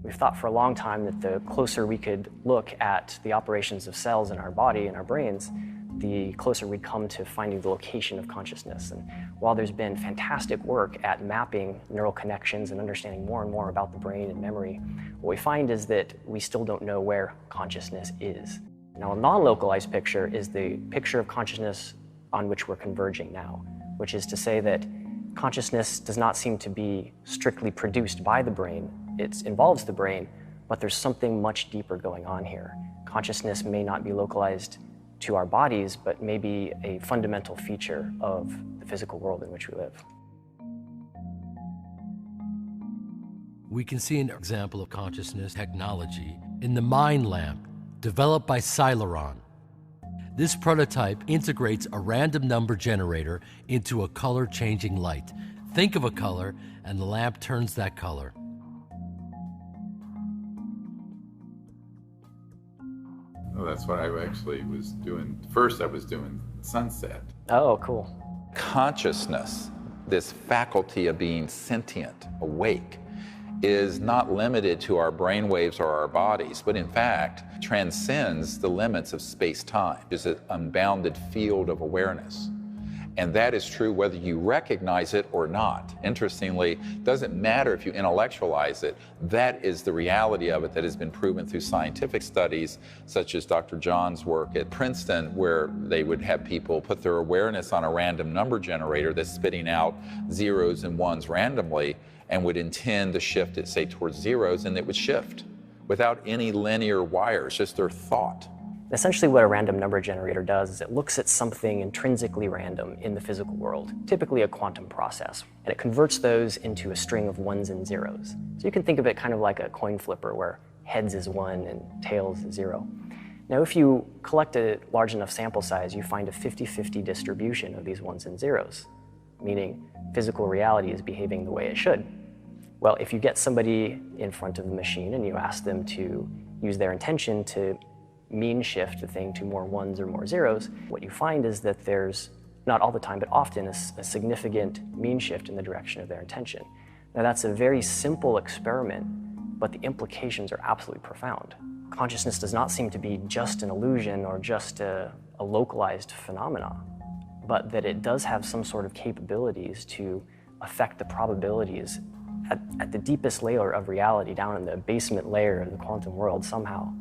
We've thought for a long time that the closer we could look at the operations of cells in our body and our brains, the closer we'd come to finding the location of consciousness. And while there's been fantastic work at mapping neural connections and understanding more and more about the brain and memory, what we find is that we still don't know where consciousness is. Now, a non-localized picture is the picture of consciousness on which we're converging now, which is to say that consciousness does not seem to be strictly produced by the brain. It involves the brain, but there's something much deeper going on here. Consciousness may not be localized to our bodies, but may be a fundamental feature of the physical world in which we live. We can see an example of consciousness technology in the Mind Lamp, developed by Celeron. This prototype integrates a random number generator into a color-changing light. Think of a color, and the lamp turns that color. Well, that's what I actually was doing. First, I was doing sunset. Oh, cool. Consciousness, this faculty of being sentient, awake, is not limited to our brain waves or our bodies, but in fact transcends the limits of space-time. It's an unbounded field of awareness. And that is true whether you recognize it or not. Interestingly, it doesn't matter if you intellectualize it. That is the reality of it that has been proven through scientific studies, such as Dr. John's work at Princeton, where they would have people put their awareness on a random number generator that's spitting out zeros and ones randomly, and would intend to shift it, say, towards zeros, and it would shift without any linear wires, just their thought. Essentially what a random number generator does is it looks at something intrinsically random in the physical world, typically a quantum process, and it converts those into a string of ones and zeros. So you can think of it kind of like a coin flipper where heads is 1 and tails is 0. Now if you collect a large enough sample size, you find a 50-50 distribution of these ones and zeros, meaning physical reality is behaving the way it should. Well, if you get somebody in front of the machine and you ask them to use their intention to mean shift the thing to more ones or more zeros, what you find is that there's, not all the time, but often a significant mean shift in the direction of their intention. Now that's a very simple experiment, but the implications are absolutely profound. Consciousness does not seem to be just an illusion or just a localized phenomena, but that it does have some sort of capabilities to affect the probabilities at the deepest layer of reality, down in the basement layer of the quantum world somehow.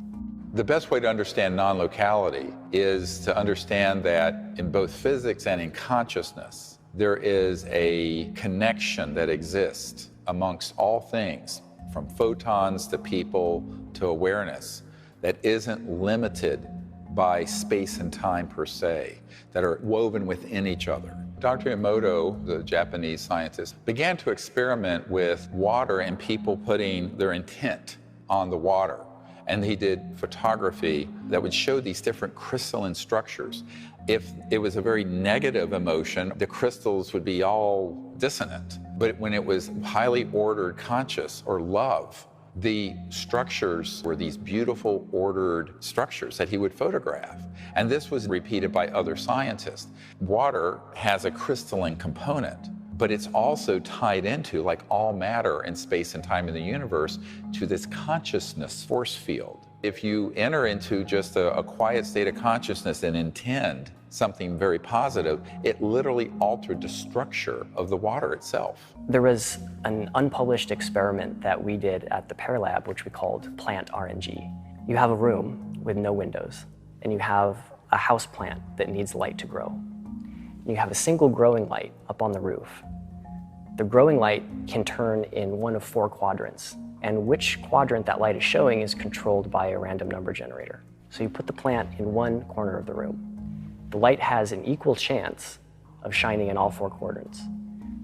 The best way to understand non-locality is to understand that in both physics and in consciousness, there is a connection that exists amongst all things, from photons to people to awareness, that isn't limited by space and time per se, that are woven within each other. Dr. Emoto, the Japanese scientist, began to experiment with water and people putting their intent on the water. And he did photography that would show these different crystalline structures. If it was a very negative emotion, the crystals would be all dissonant. But when it was highly ordered conscious or love, the structures were these beautiful ordered structures that he would photograph. And this was repeated by other scientists. Water has a crystalline component, but it's also tied into, like all matter and space and time in the universe, to this consciousness force field. If you enter into just a quiet state of consciousness and intend something very positive, it literally altered the structure of the water itself. There was an unpublished experiment that we did at the Pear Lab, which we called plant RNG. You have a room with no windows, and you have a house plant that needs light to grow. You have a single growing light up on the roof. The growing light can turn in one of 4 quadrants, and which quadrant that light is showing is controlled by a random number generator. So you put the plant in one corner of the room. The light has an equal chance of shining in all 4 quadrants.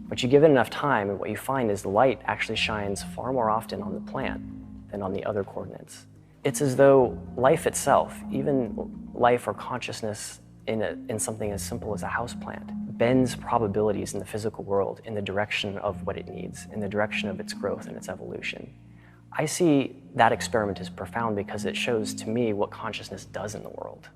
But you give it enough time, and what you find is the light actually shines far more often on the plant than on the other coordinates. It's as though life itself, even life or consciousness in something as simple as a houseplant, bends probabilities in the physical world in the direction of what it needs, in the direction of its growth and its evolution. I see that experiment as profound because it shows to me what consciousness does in the world.